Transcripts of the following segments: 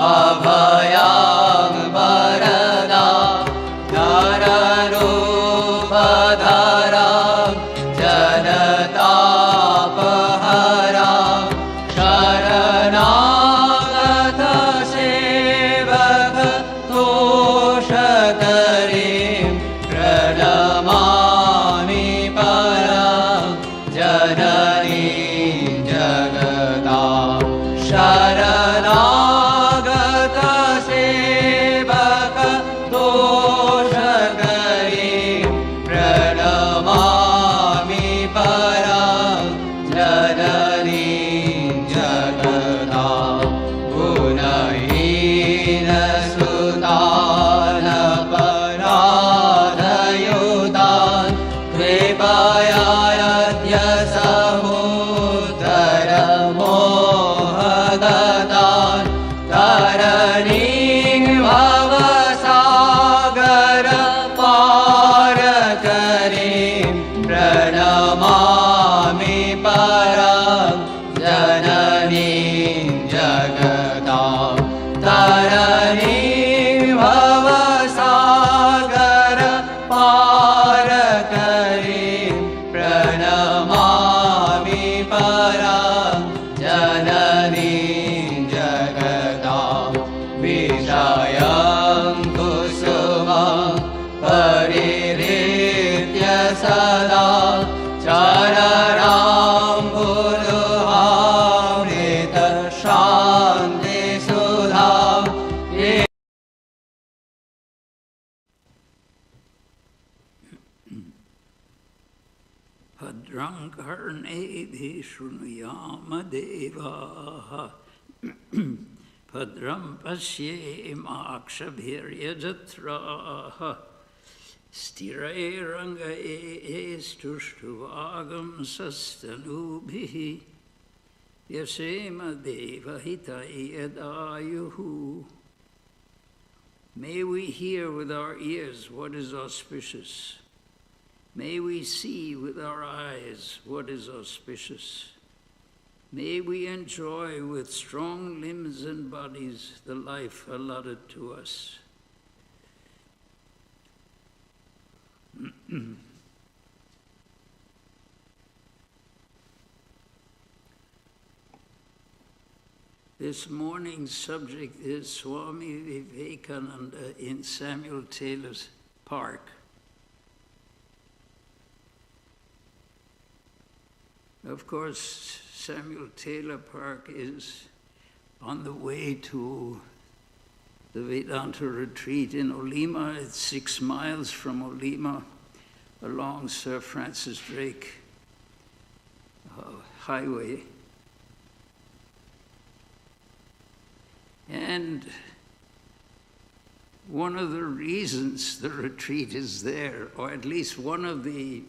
abhayam varada nararubhadaram janatapaharam sharanagata sevaka toshakarim pranamami param janani jagata sharanagata sevaka toshakarim pranamami param janani jagata gunahina sutana paradayutan kripaya yadya samudara mohagatan taraning bhavasagara parakarim pranamami param jananim jagatam taraning bhavasagara parakarim pranamami param jananim jagatam vishayam kusumam pariritya sada chararam bhuluhamrita shanti sudham Bhadrang karnebhi shrunuyama devaha Bhadram pasyeemakshabhiryajatraha Sthirairangaestushtruvagam sastanubhihi Yasema devahitayadayuhu. May we hear with our ears what is auspicious. May we see with our eyes what is auspicious. May we enjoy with strong limbs and bodies the life allotted to us. This morning's subject is Swami Vivekananda in Samuel Taylor's Park. Of course, Samuel Taylor Park is on the way to the Vedanta retreat in Olima. It's 6 miles from Olima along Sir Francis Drake Highway. And one of the reasons the retreat is there, or at least one of the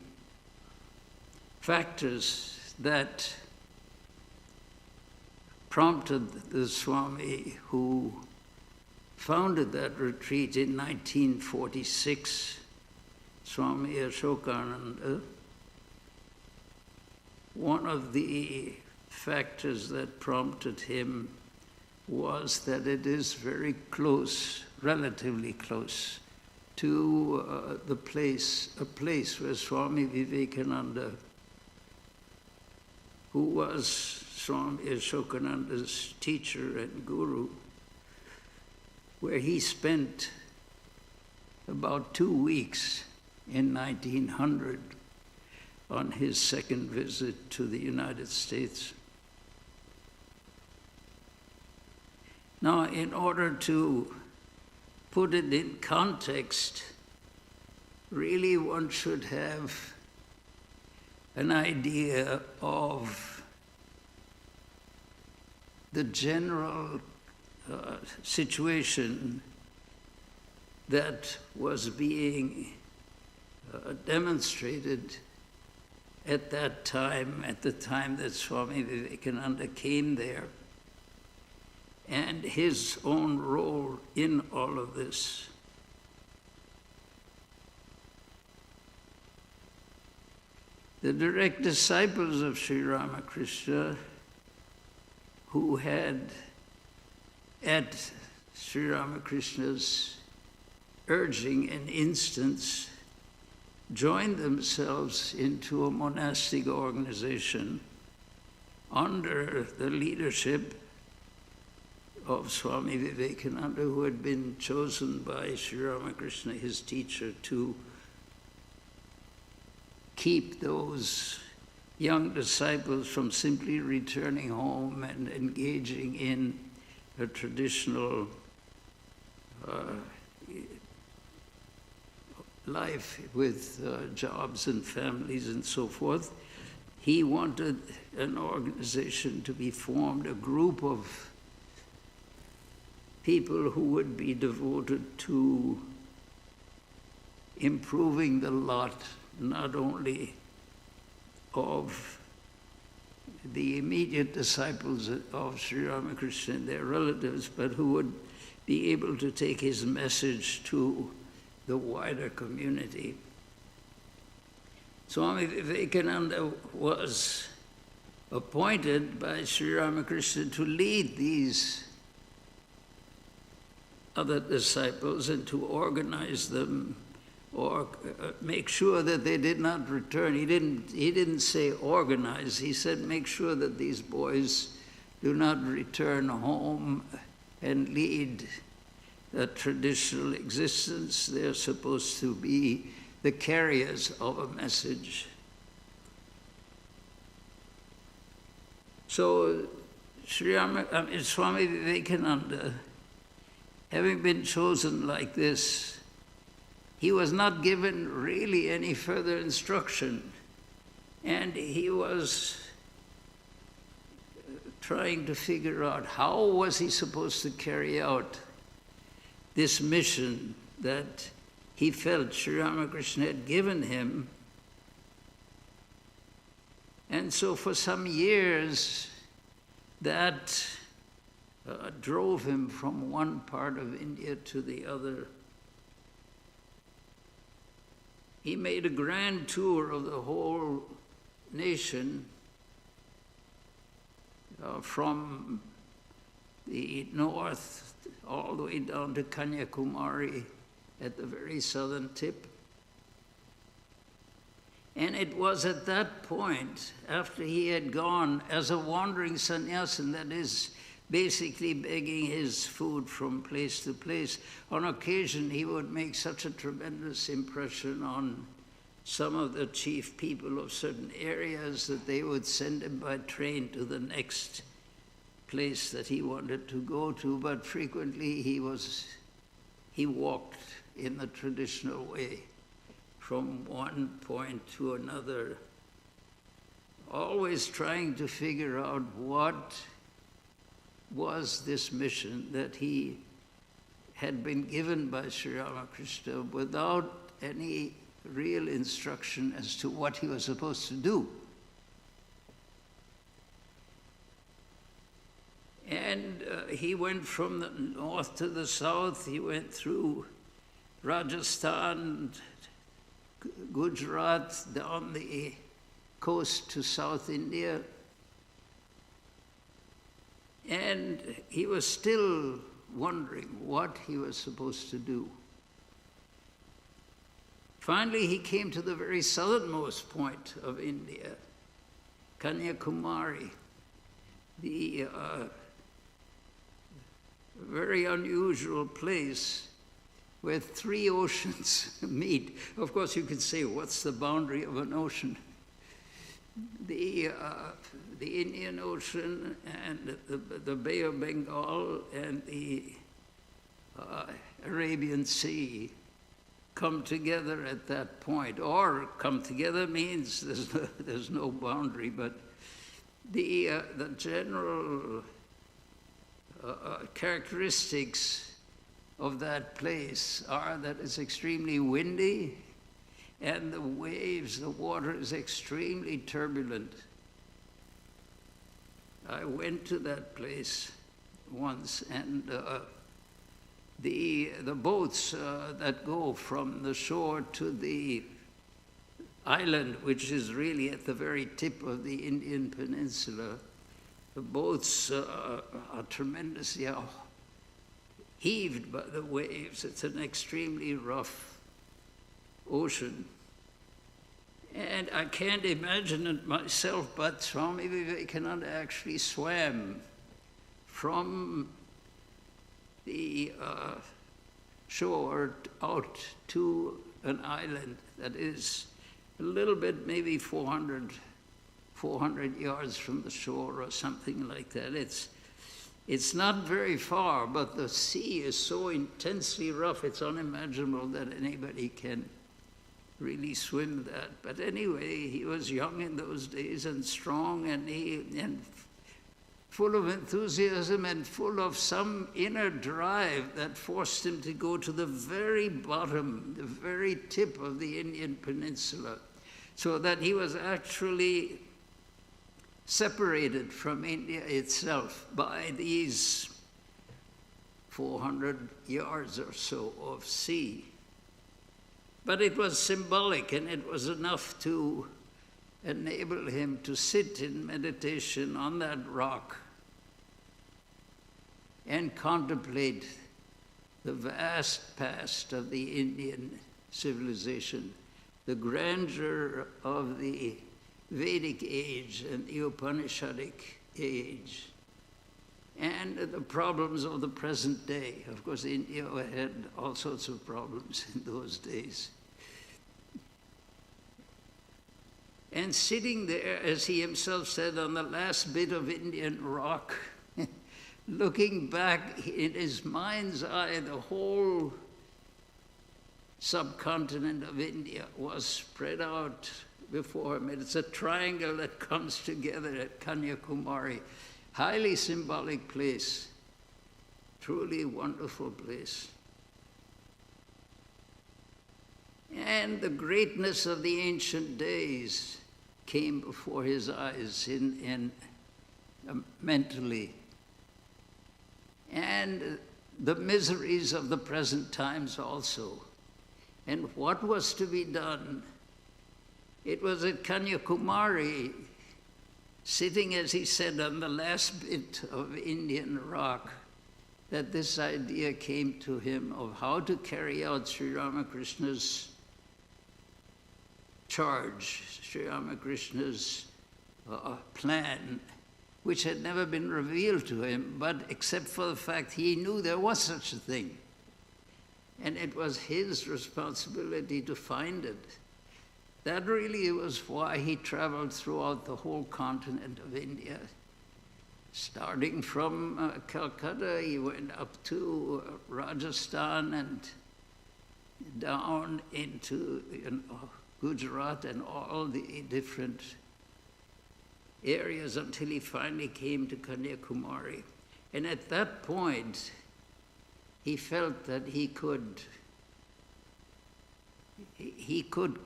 factors that prompted the Swami who founded that retreat in 1946, Swami Ashokananda, one of the factors that prompted him was that it is very close, relatively close, to a place where Swami Vivekananda, who was Swami Ashokananda's teacher and guru, where he spent about 2 weeks in 1900 on his second visit to the United States. Now, in order to put it in context, really one should have an idea of the general situation that was being demonstrated at that time, at the time that Swami Vivekananda came there, and his own role in all of this. The direct disciples of Sri Ramakrishna, who had at Sri Ramakrishna's urging and instance, joined themselves into a monastic organization under the leadership of Swami Vivekananda, who had been chosen by Sri Ramakrishna, his teacher, to keep those young disciples from simply returning home and engaging in a traditional life with jobs and families and so forth. He wanted an organization to be formed, a group of people who would be devoted to improving the lot not only of the immediate disciples of Sri Ramakrishna and their relatives, but who would be able to take his message to the wider community. Swami Vivekananda was appointed by Sri Ramakrishna to lead these other disciples and to organize them or make sure that they did not return. He didn't say organize, he said make sure that these boys do not return home and lead a traditional existence. They're supposed to be the carriers of a message. So Swami Vivekananda, having been chosen like this, he was not given really any further instruction, and he was trying to figure out how was he supposed to carry out this mission that he felt Sri Ramakrishna had given him. And so for some years, that drove him from one part of India to the other. He made a grand tour of the whole nation, from the north all the way down to Kanyakumari at the very southern tip. And it was at that point, after he had gone as a wandering sannyasin, that is, basically begging his food from place to place. On occasion, he would make such a tremendous impression on some of the chief people of certain areas that they would send him by train to the next place that he wanted to go to, but frequently he walked in the traditional way from one point to another, always trying to figure out what was this mission that he had been given by Sri Ramakrishna without any real instruction as to what he was supposed to do. And he went from the north to the south. He went through Rajasthan, Gujarat, down the coast to South India. And he was still wondering what he was supposed to do. Finally, he came to the very southernmost point of India, Kanyakumari, the very unusual place where three oceans meet. Of course, you could say, what's the boundary of an ocean? The Indian Ocean and the Bay of Bengal and the Arabian Sea come together at that point. Or come together means there's no boundary, but the general characteristics of that place are that it's extremely windy, and the waves, the water is extremely turbulent. I went to that place once, and the boats that go from the shore to the island, which is really at the very tip of the Indian peninsula, the boats are tremendously heaved by the waves. It's an extremely rough ocean. And I can't imagine it myself, but Swami Vivekananda actually swam from the shore out to an island that is a little bit, maybe 400 yards from the shore or something like that. It's not very far, but the sea is so intensely rough, it's unimaginable that anybody can really swim that. But anyway, he was young in those days and strong, and full of enthusiasm and full of some inner drive that forced him to go to the very bottom, the very tip of the Indian peninsula, so that he was actually separated from India itself by these 400 yards or so of sea. But it was symbolic, and it was enough to enable him to sit in meditation on that rock and contemplate the vast past of the Indian civilization, the grandeur of the Vedic age and the Upanishadic age, and the problems of the present day. Of course, India had all sorts of problems in those days. And sitting there, as he himself said, on the last bit of Indian rock, looking back in his mind's eye, the whole subcontinent of India was spread out before him. It's a triangle that comes together at Kanyakumari. Highly symbolic place, truly wonderful place. And the greatness of the ancient days came before his eyes mentally. And the miseries of the present times also. And what was to be done? It was at Kanyakumari, sitting, as he said, on the last bit of Indian rock, that this idea came to him of how to carry out Sri Ramakrishna's charge, Sri Ramakrishna's plan, which had never been revealed to him, but except for the fact he knew there was such a thing. And it was his responsibility to find it. That really was why he traveled throughout the whole continent of India. Starting from Calcutta, he went up to Rajasthan and down into Gujarat and all the different areas until he finally came to Kanyakumari. And at that point, he felt that he could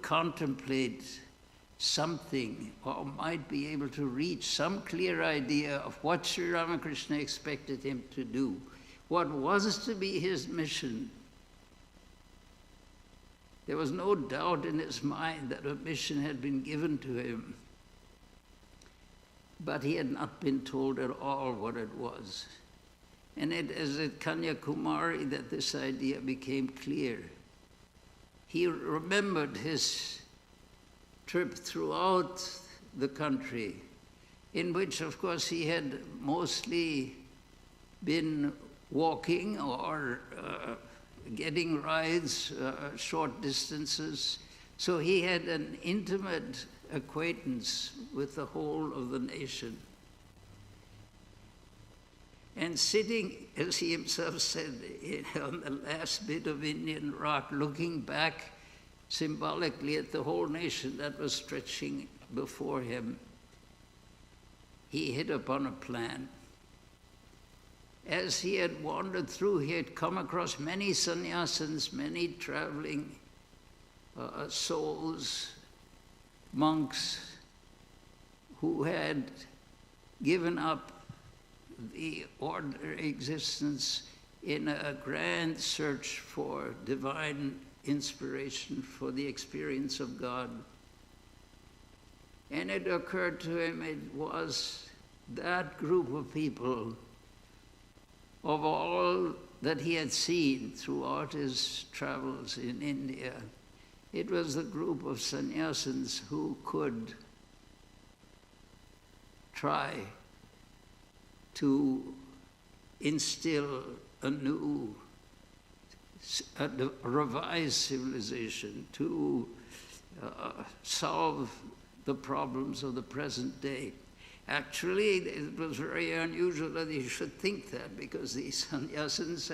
contemplate something, or might be able to reach some clear idea of what Sri Ramakrishna expected him to do, what was to be his mission. There was no doubt in his mind that a mission had been given to him, but he had not been told at all what it was. And it is at Kanyakumari that this idea became clear. He remembered his trip throughout the country, in which, of course, he had mostly been walking or getting rides short distances. So he had an intimate acquaintance with the whole of the nation. And sitting, as he himself said, on the last bit of Indian rock, looking back symbolically at the whole nation that was stretching before him, he hit upon a plan. As he had wandered through, he had come across many sannyasins, many traveling souls, monks, who had given up the ordinary existence in a grand search for divine inspiration, for the experience of God. And it occurred to him it was that group of people, of all that he had seen throughout his travels in India, it was the group of sannyasins who could try to instill a new, a revised civilization, to solve the problems of the present day. Actually, it was very unusual that he should think that, because these sannyasins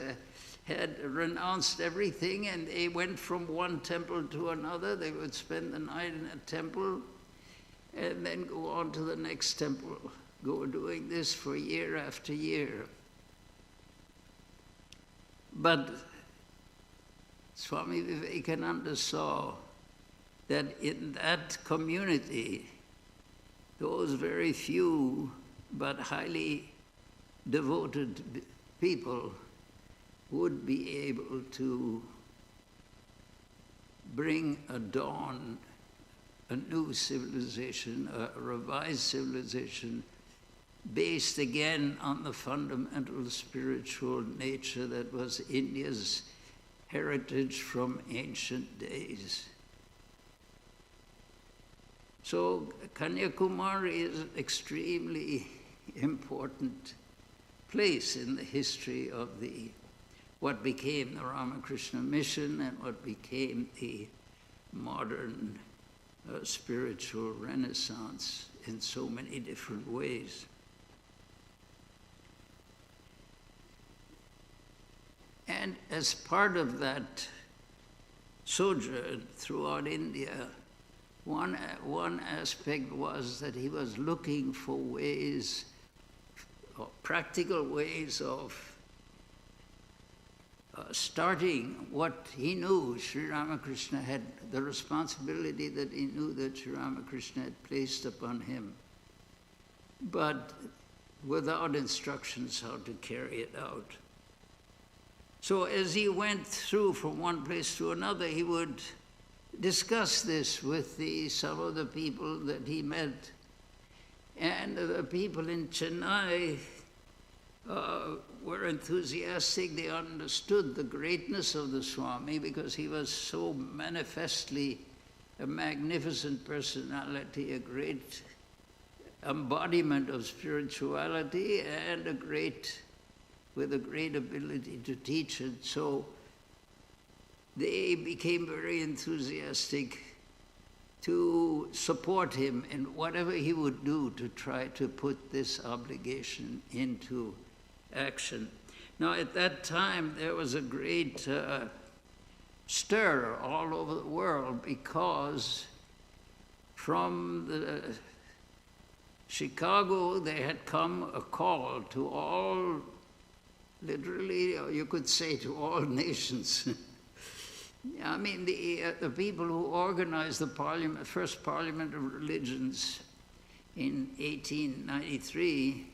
had renounced everything, and they went from one temple to another. They would spend the night in a temple and then go on to the next temple, go doing this for year after year. But Swami Vivekananda saw that in that community, those very few but highly devoted people would be able to bring a dawn, a new civilization, a revised civilization, based again on the fundamental spiritual nature that was India's heritage from ancient days. So Kanyakumari is an extremely important place in the history of what became the Ramakrishna mission and what became the modern spiritual renaissance in so many different ways. And as part of that sojourn throughout India, one aspect was that he was looking for ways, practical ways of starting what he knew Sri Ramakrishna had, the responsibility that he knew that Sri Ramakrishna had placed upon him, but without instructions how to carry it out. So as he went through from one place to another, he would discuss this with some of the people that he met. And the people in Chennai were enthusiastic. They understood the greatness of the Swami because he was so manifestly a magnificent personality, a great embodiment of spirituality, and with a great ability to teach it. So they became very enthusiastic to support him in whatever he would do to try to put this obligation into action. Now, at that time, there was a great stir all over the world, because from Chicago there had come a call to all, literally, or you could say to all nations. I mean, the people who organized the first Parliament of Religions in 1893,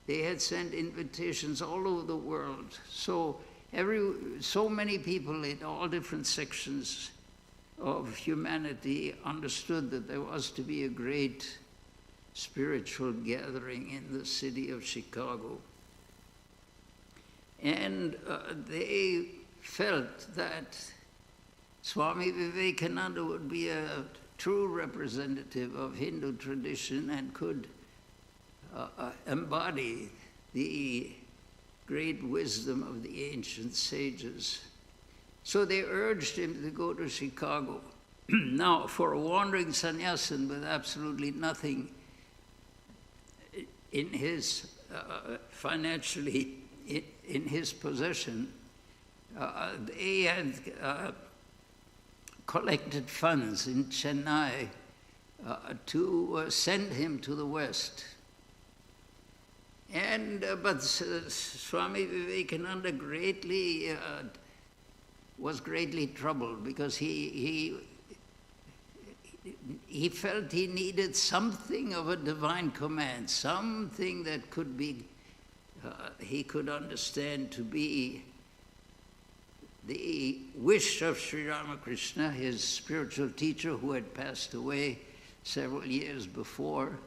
they had sent invitations all over the world. So many people in all different sections of humanity understood that there was to be a great spiritual gathering in the city of Chicago. And they felt that Swami Vivekananda would be a true representative of Hindu tradition and could embody the great wisdom of the ancient sages. So they urged him to go to Chicago. Now, for a wandering sannyasin with absolutely nothing in his financially in his possession, they had collected funds in Chennai to send him to the West. And but Swami Vivekananda was greatly troubled, because he felt he needed something of a divine command, something that could be he could understand to be the wish of Sri Ramakrishna, his spiritual teacher who had passed away several years before,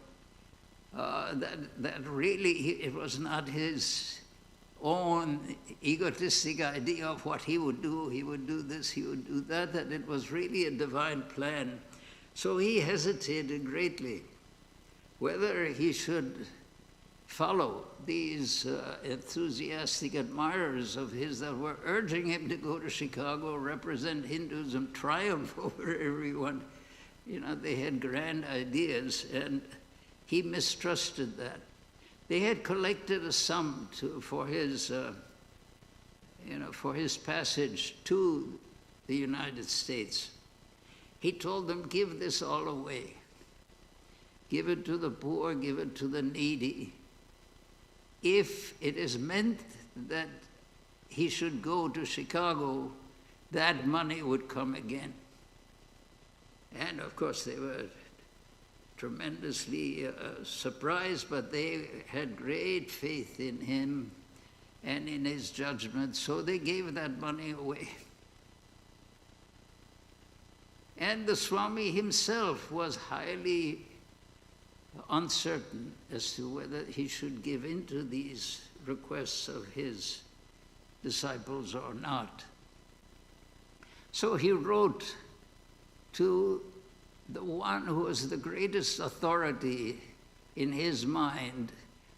that really it was not his own egotistic idea of what he would do this, he would do that, and it was really a divine plan. So he hesitated greatly whether he should follow these enthusiastic admirers of his that were urging him to go to Chicago, represent Hinduism, triumph over everyone. You know, they had grand ideas, and he mistrusted that. They had collected a sum for his passage to the United States. He told them, give this all away. Give it to the poor, give it to the needy. If it is meant that he should go to Chicago, that money would come again. And of course they were tremendously surprised, but they had great faith in him and in his judgment, so they gave that money away. And the Swami himself was highly uncertain as to whether he should give in to these requests of his disciples or not. So he wrote to the one who was the greatest authority in his mind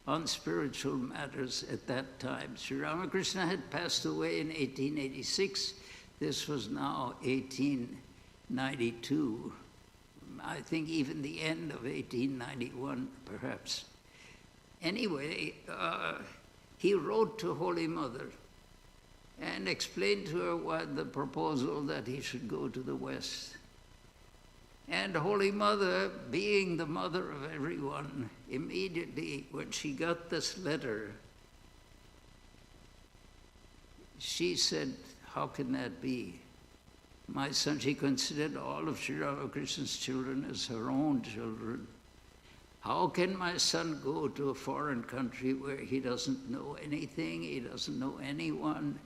on spiritual matters at that time. Sri Ramakrishna had passed away in 1886. This was now 1892. I think even the end of 1891, perhaps. Anyway, he wrote to Holy Mother and explained to her what the proposal that he should go to the West. And Holy Mother, being the mother of everyone, immediately when she got this letter, she said, how can that be? My son, she considered all of Sri Ramakrishna's children as her own children. How can my son go to a foreign country where he doesn't know anything, he doesn't know anyone,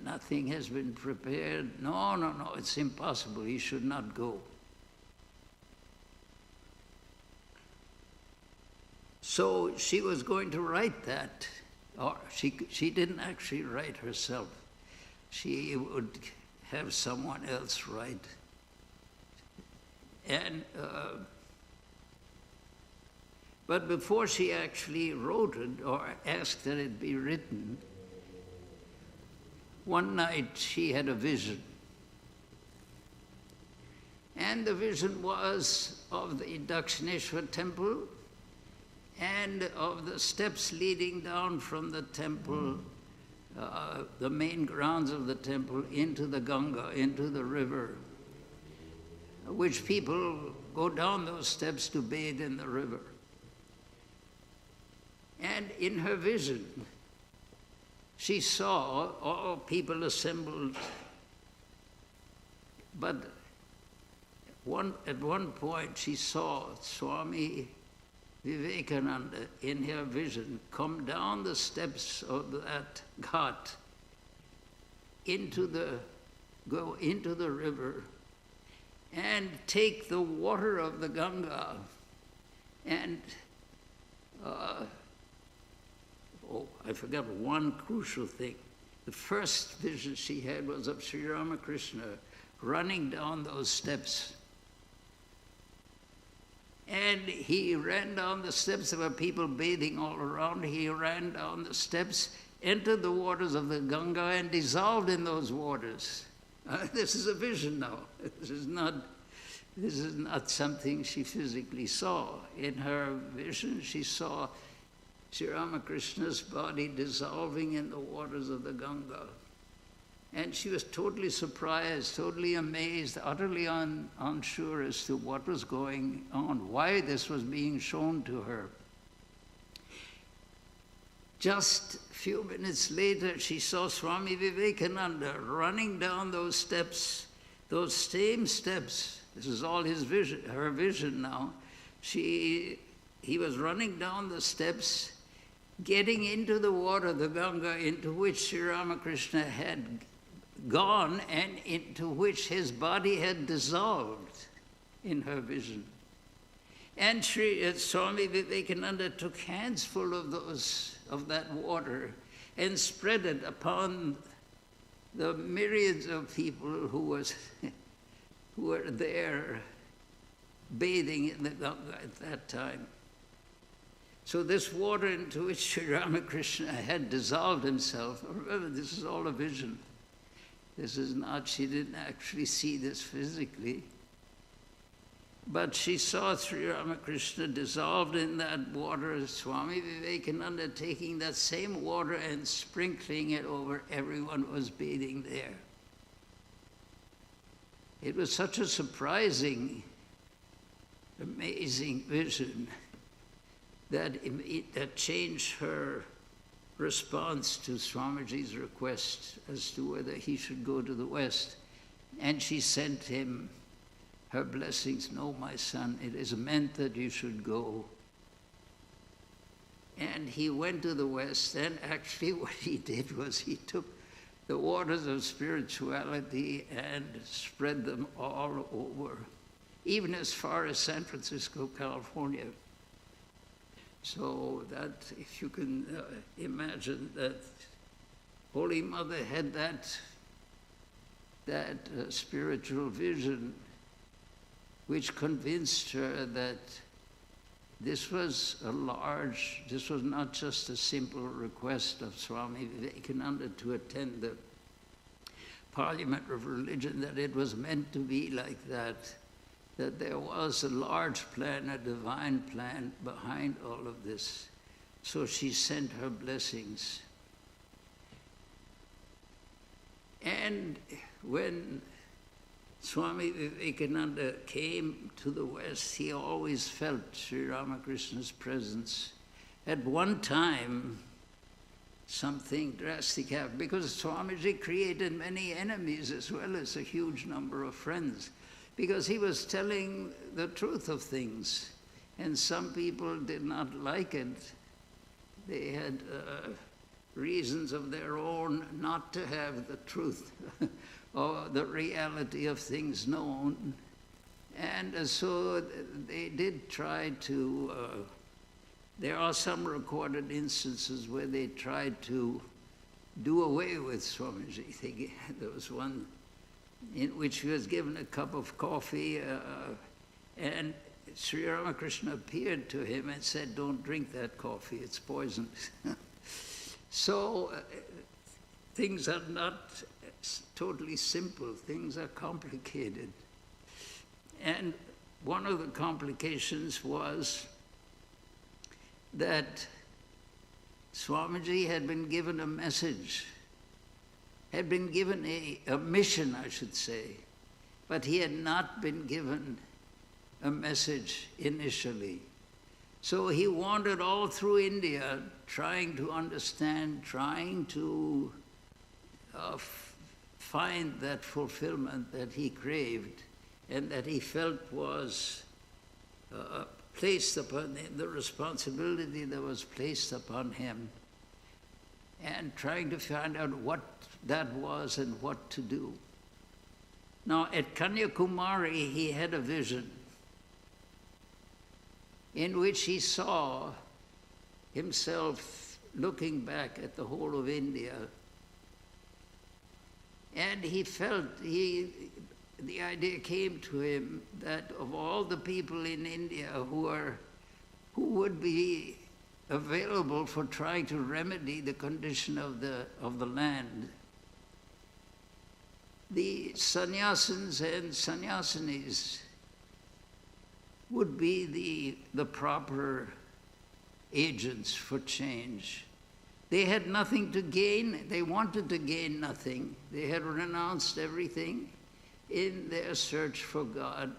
nothing has been prepared? No, it's impossible, he should not go. So she was going to write that, or she didn't actually write herself. She would have someone else write. And but before she actually wrote it or asked that it be written, one night she had a vision. And the vision was of the Dakshineshwar temple and of the steps leading down from the temple, the main grounds of the temple, into the Ganga, into the river, which people go down those steps to bathe in the river. And in her vision, she saw all people assembled, but at one point she saw Swami Vivekananda in her vision come down the steps of that ghat go into the river and take the water of the Ganga and I forgot one crucial thing. The first vision she had was of Sri Ramakrishna running down those steps. And he ran down the steps. There were people bathing all around. He ran down the steps, entered the waters of the Ganga, and dissolved in those waters. This is a vision now. This is not something she physically saw. In her vision, she saw Sri Ramakrishna's body dissolving in the waters of the Ganga. And she was totally surprised, totally amazed, utterly unsure as to what was going on, why this was being shown to her. Just a few minutes later, she saw Swami Vivekananda running down those steps, those same steps. This is all his vision, her vision now. He was running down the steps, getting into the water, the Ganga, into which Sri Ramakrishna had gone and into which his body had dissolved in her vision. And Swami Vivekananda took handsful of that water and spread it upon the myriads of people who were there bathing in the Ganga at that time. So this water into which Sri Ramakrishna had dissolved himself, remember, this is all a vision. This is not, she didn't actually see this physically. But she saw Sri Ramakrishna dissolved in that water, Swami Vivekananda taking that same water and sprinkling it over everyone who was bathing there. It was such a surprising, amazing vision that that changed her response to Swamiji's request as to whether he should go to the West. And she sent him her blessings. No, my son, it is meant that you should go. And he went to the West, and actually what he did was he took the waters of spirituality and spread them all over, even as far as San Francisco, California. So that, if you can imagine that Holy Mother had that spiritual vision which convinced her that this was not just a simple request of Swami Vivekananda to attend the Parliament of Religion, that it was meant to be like that there was a large plan, a divine plan behind all of this. So she sent her blessings. And when Swami Vivekananda came to the West, he always felt Sri Ramakrishna's presence. At one time, something drastic happened, because Swamiji created many enemies as well as a huge number of friends, because he was telling the truth of things, and some people did not like it. They had reasons of their own not to have the truth or the reality of things known. And so they did try to, there are some recorded instances where they tried to do away with Swamiji. There was one in which he was given a cup of coffee, and Sri Ramakrishna appeared to him and said, "Don't drink that coffee, it's poison." So things are not totally simple, things are complicated. And one of the complications was that Swamiji had been given a message, had been given a mission, I should say, but he had not been given a message initially. So he wandered all through India trying to understand, trying to find that fulfillment that he craved and that he felt was placed upon him, the responsibility that was placed upon him, and trying to find out what that was and what to do. Now, at Kanyakumari, he had a vision in which he saw himself looking back at the whole of India. And he felt, the idea came to him that of all the people in India who would be available for trying to remedy the condition of the land, the sannyasins and sannyasinis would be the proper agents for change. They had nothing to gain. They wanted to gain nothing. They had renounced everything in their search for God.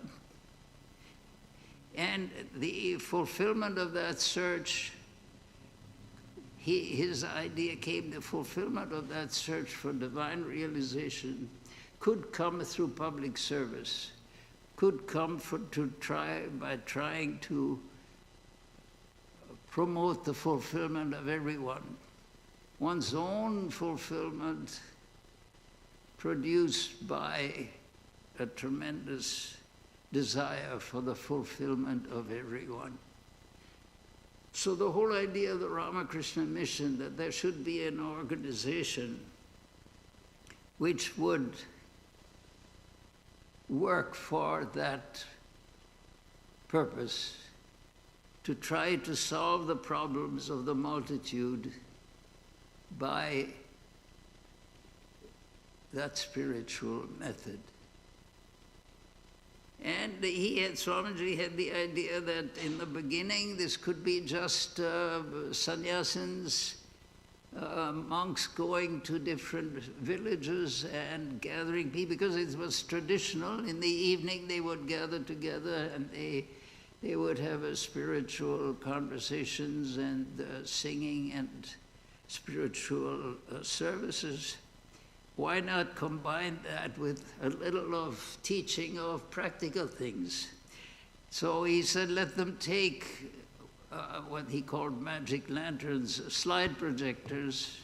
And the fulfillment of that search, his idea came, the fulfillment of that search for divine realization could come through public service, could come by trying to promote the fulfillment of everyone. One's own fulfillment produced by a tremendous desire for the fulfillment of everyone. So the whole idea of the Ramakrishna mission, that there should be an organization which would work for that purpose, to try to solve the problems of the multitude by that spiritual method. And Swamiji had the idea that in the beginning this could be just sannyasins, monks going to different villages and gathering people, because it was traditional. In the evening they would gather together and they would have spiritual conversations and singing and spiritual services. Why not combine that with a little of teaching of practical things? So he said, let them take what he called magic lanterns, slide projectors,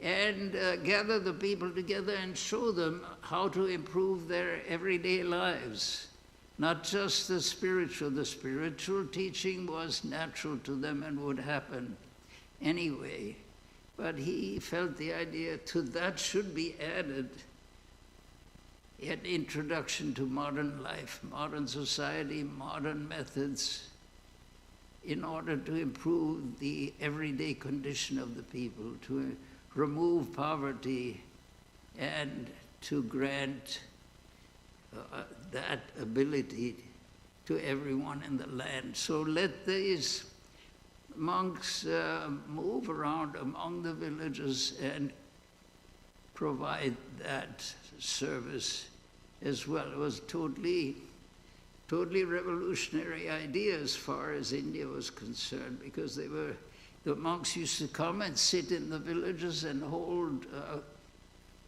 and gather the people together and show them how to improve their everyday lives. Not just the spiritual. The spiritual teaching was natural to them and would happen anyway. But he felt the idea to that should be added an introduction to modern life, modern society, modern methods, in order to improve the everyday condition of the people, to remove poverty and to grant that ability to everyone in the land. So let these monks move around among the villages and provide that service as well. It was totally revolutionary idea as far as India was concerned, because the monks used to come and sit in the villages and hold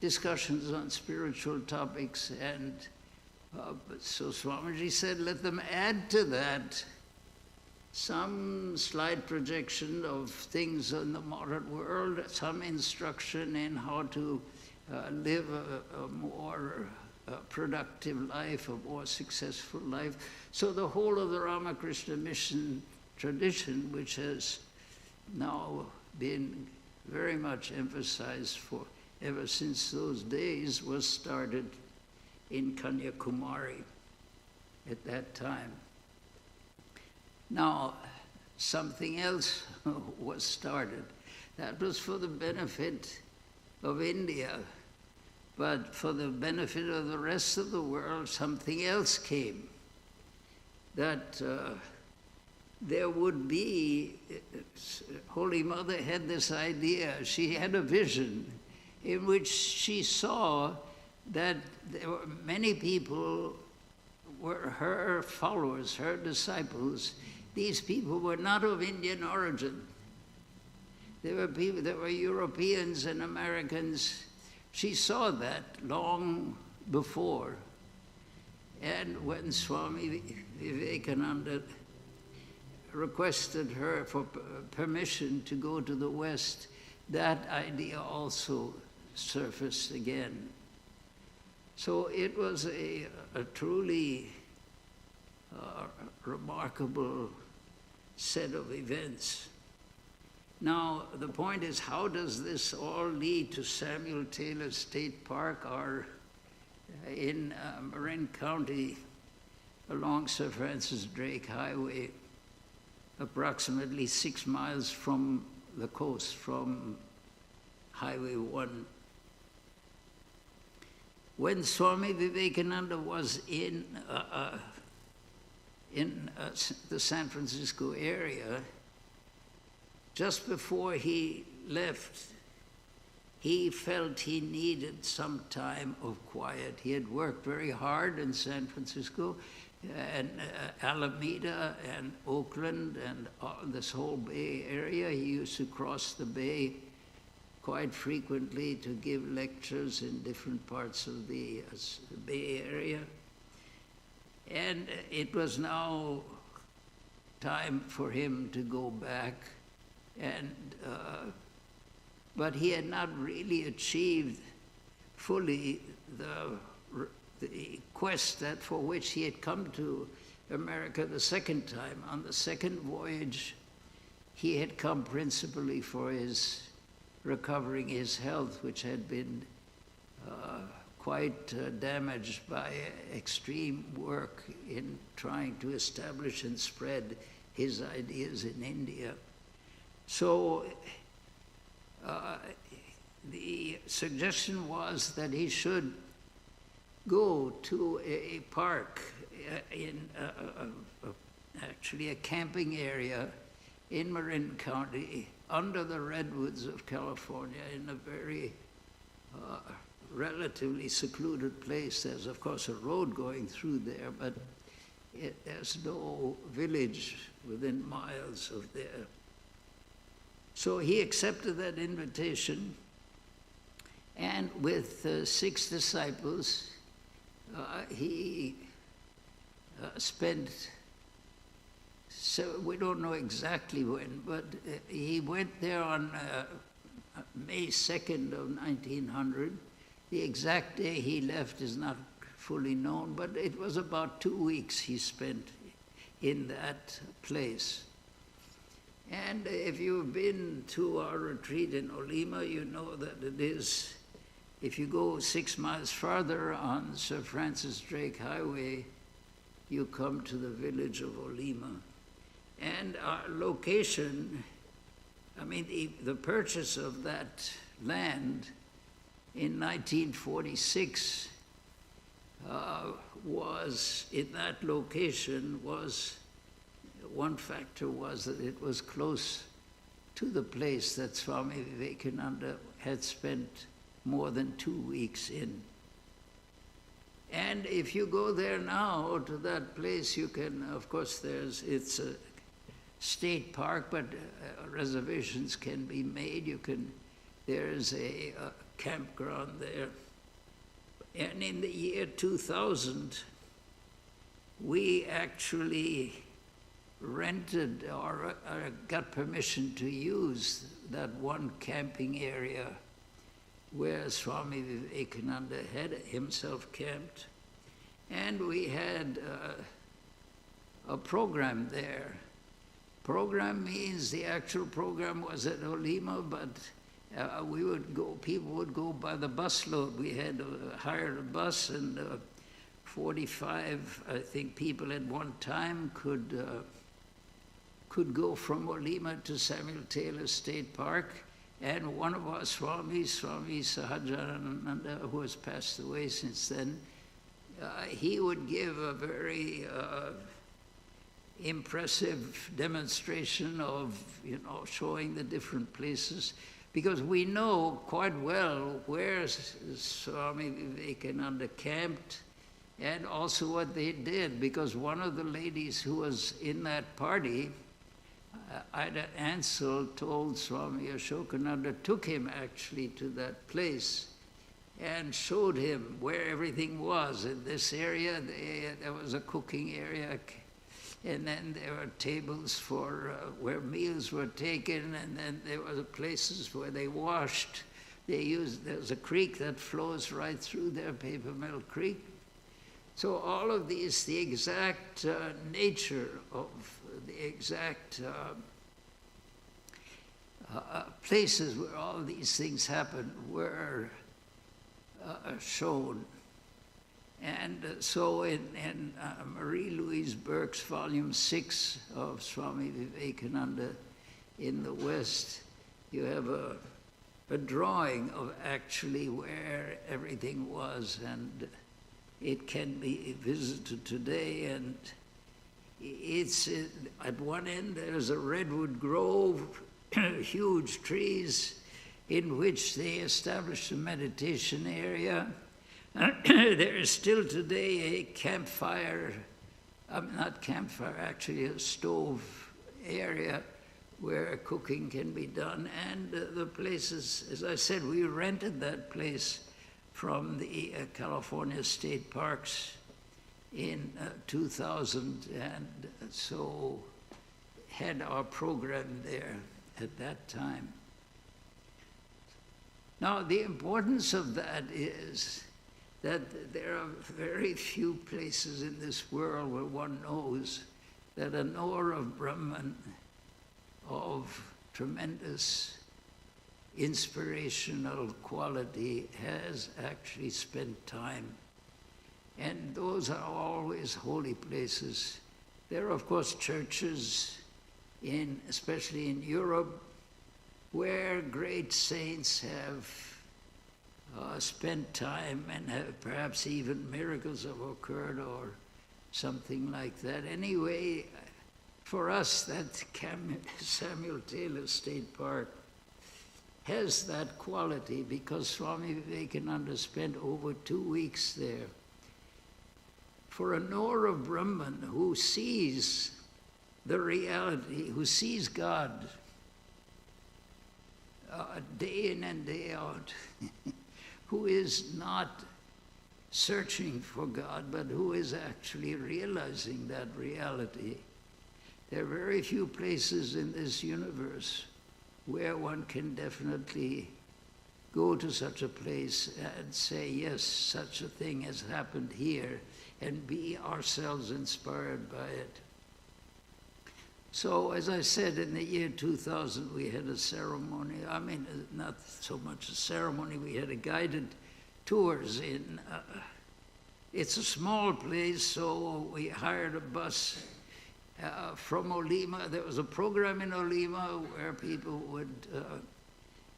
discussions on spiritual topics. And so Swamiji said, let them add to that some slide projection of things in the modern world, some instruction in how to live a more productive life, a more successful life. So the whole of the Ramakrishna mission tradition, which has now been very much emphasized for ever since those days, was started in Kanyakumari at that time. Now, something else was started. That was for the benefit of India, but for the benefit of the rest of the world, something else came. That there would be, Holy Mother had this idea, she had a vision in which she saw that there were many people were her followers, her disciples. These people were not of Indian origin. There were people, there were Europeans and Americans. She saw that long before. And when Swami Vivekananda requested her for permission to go to the West, that idea also surfaced again. So it was a truly remarkable set of events. Now, the point is, how does this all lead to Samuel Taylor State Park, or in Marin County along Sir Francis Drake Highway, approximately 6 miles from the coast, from Highway 1. When Swami Vivekananda was in the San Francisco area, just before he left, he felt he needed some time of quiet. He had worked very hard in San Francisco and Alameda and Oakland and this whole Bay Area. He used to cross the Bay quite frequently to give lectures in different parts of the Bay Area. And it was now time for him to go back. And but he had not really achieved fully the quest that for which he had come to America the second time. On the second voyage, he had come principally for his recovering his health, which had been quite damaged by extreme work in trying to establish and spread his ideas in India. So the suggestion was that he should go to a park in actually a camping area in Marin County under the redwoods of California in a very relatively secluded place. There's of course a road going through there, but there's no village within miles of there. So he accepted that invitation, and with 6 disciples, he spent, so we don't know exactly when, but he went there on May 2nd of 1900. The exact day he left is not fully known, but it was about 2 weeks he spent in that place. And if you've been to our retreat in Olima, you know that it is, if you go 6 miles farther on Sir Francis Drake Highway, you come to the village of Olima. And our location, I mean, the purchase of that land in 1946 was, in that location, was, one factor was that it was close to the place that Swami Vivekananda had spent more than 2 weeks in. And if you go there now to that place, you can, of course, it's a state park, but reservations can be made. There's a campground there. And in the year 2000, we actually rented or got permission to use that one camping area where Swami Vivekananda had himself camped. And we had a program there. Program means the actual program was at Olima, but we would go, people would go by the busload. We had hired a bus, and 45, I think, people at one time could go from Olima to Samuel Taylor State Park. And one of our Swamis, Swami Sahajananda, who has passed away since then, he would give a very impressive demonstration of, showing the different places, because we know quite well where Swami Vivekananda camped and also what they did, because one of the ladies who was in that party, Ida Ansel, told Swami Ashokananda, took him actually to that place and showed him where everything was. In this area, there was a cooking area, and then there were tables for where meals were taken, and then there were places where they washed. There's a creek that flows right through there, Paper Mill Creek. So all of these, the exact nature of the exact places where all these things happened were shown. And so in Marie-Louise Burke's volume 6 of Swami Vivekananda in the West, you have a drawing of actually where everything was, and it can be visited today. And it's at one end there's a redwood grove, huge trees, in which they established a meditation area. There is still today a campfire, not campfire, actually a stove area where cooking can be done. And the places, as I said, we rented that place from the California State Parks in 2000, and so had our program there at that time. Now, the importance of that is that there are very few places in this world where one knows that a knower of Brahman of tremendous inspirational quality has actually spent time. And those are always holy places. There are, of course, churches, especially in Europe, where great saints have spent time and have perhaps even miracles have occurred or something like that. Anyway, for us, that Samuel Taylor State Park has that quality because Swami Vivekananda spent over 2 weeks there. For a knower of Brahman who sees the reality, who sees God day in and day out, who is not searching for God, but who is actually realizing that reality. There are very few places in this universe where one can definitely go to such a place and say, yes, such a thing has happened here, and be ourselves inspired by it. So, as I said, in the year 2000, we had a ceremony. I mean, not so much a ceremony, we had a guided tours in, it's a small place, so we hired a bus from Olima. There was a program in Olima where people would,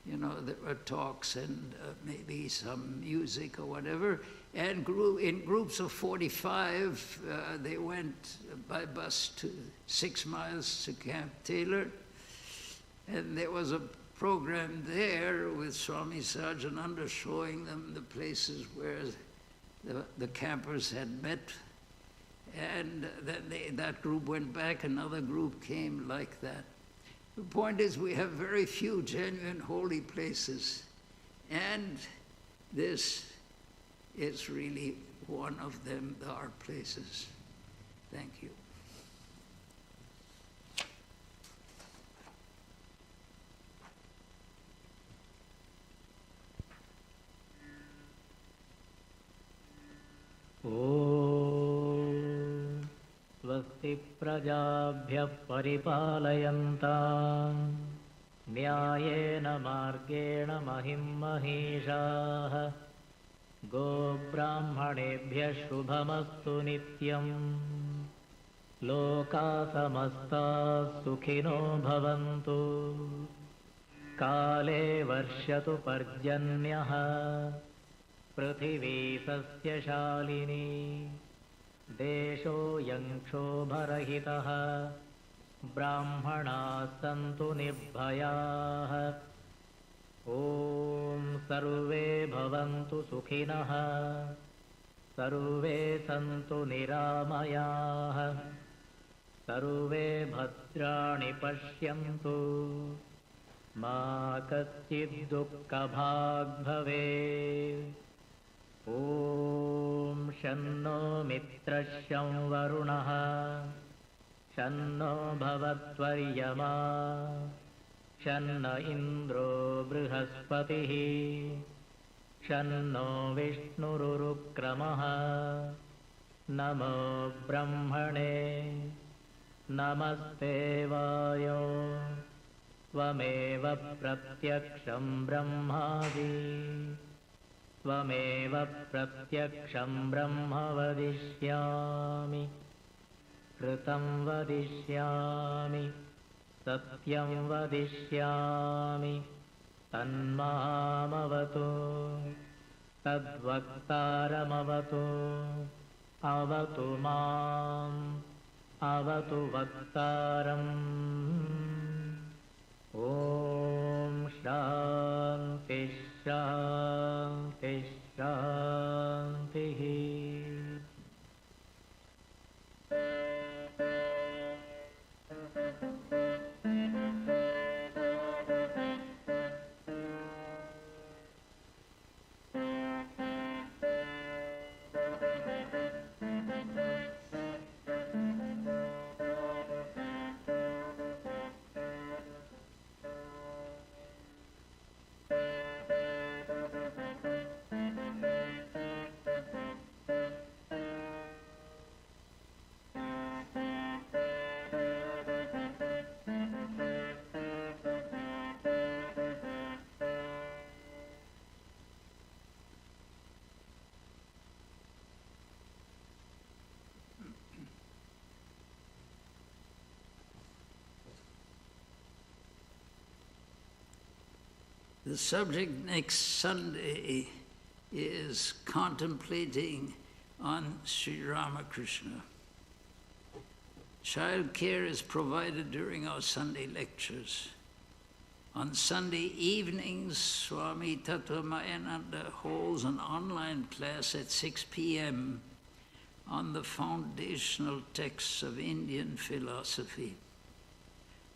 there were talks and maybe some music or whatever. And in groups of 45, they went by bus 6 miles to Camp Taylor. And there was a program there with Swami Sajananda showing them the places where the campers had met. And then that group went back, another group came like that. The point is, we have very few genuine holy places. And this is really one of them, our places. Thank you. स्वस्ति प्रजाभ्यः परिपालयन्तां न्यायेन मार्गेण महिं महिषाः गोब्राह्मणेभ्यः शुभमस्तु नित्यं लोकाः समस्ताः सुखिनो भवन्तु काले वर्षतु पर्जन्यः पृथिवी सस्यशालिनी देशोऽयं क्षोभरहितः ब्राह्मणाः सन्तु निर्भयाः ॐ सर्वे भवन्तु सुखिनः सर्वे सन्तु निरामयाः सर्वे भद्राणि पश्यन्तु मा कश्चित् दुःखभाग् भवेत् ॐ शन्नो मित्रः शं वरुणः शन्नो भवत्वर्यमा शन्न इन्द्रो बृहस्पतिः शन्नो विष्णुरुक्रमः नमो ब्रह्मणे नमस्ते वायो त्वमेव प्रत्यक्षं ब्रह्मादि त्वमेव प्रत्यक्षं ब्रह्म वदिष्यामि कृतं वदिष्यामि सत्यं वदिष्यामि तन्मामवतु तद्वक्तारमवतु अवतु माम् अवतु वक्तारम् ॐ शान्ति शान्ति शान्तिः The subject next Sunday is contemplating on Sri Ramakrishna. Child care is provided during our Sunday lectures. On Sunday evenings, Swami Vedananda holds an online class at 6 p.m. on the foundational texts of Indian philosophy.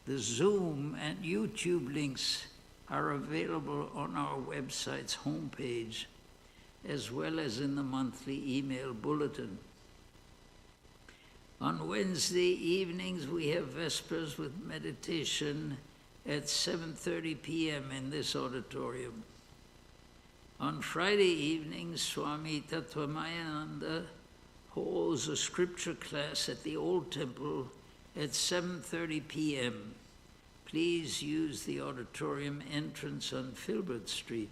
The Zoom and YouTube links are available on our website's homepage, as well as in the monthly email bulletin. On Wednesday evenings, we have Vespers with meditation at 7:30 p.m. in this auditorium. On Friday evenings, Swami Vedananda holds a scripture class at the Old Temple at 7:30 p.m. Please use the auditorium entrance on Filbert Street.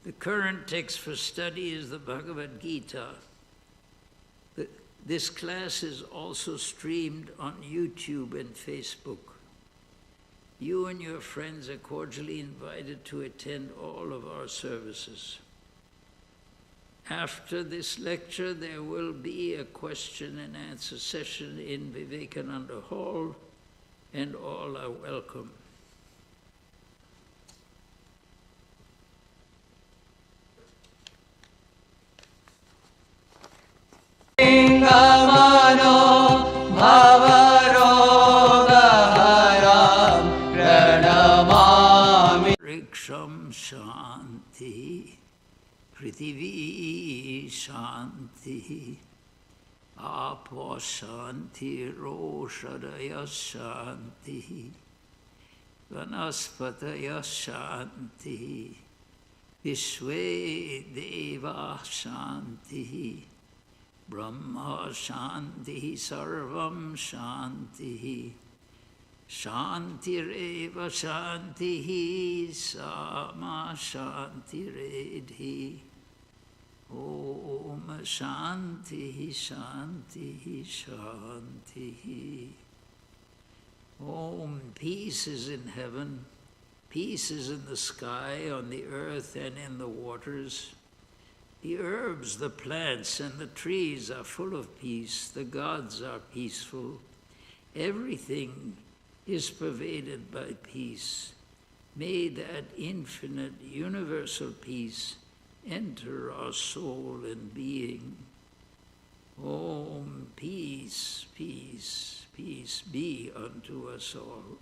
The current text for study is the Bhagavad Gita. This class is also streamed on YouTube and Facebook. You and your friends are cordially invited to attend all of our services. After this lecture, there will be a question and answer session in Vivekananda Hall, and all are welcome. Lingamano Bhavarogaharam Pranamami Riksham Shanti, Prithivi Shanti, Apo Shanti, Roshadaya Shanti, Vanaspataya Shanti, Vishwe Deva Shanti, Brahma Shanti, Sarvam Shanti, Shantireva Shanti, Sama Shantiredhi, Om Shanti, Shanti, Shanti. Om, peace is in heaven, peace is in the sky, on the earth and in the waters. The herbs, the plants, and the trees are full of peace. The gods are peaceful. Everything is pervaded by peace. May that infinite, universal peace enter our soul and being. Om, peace, peace, peace be unto us all.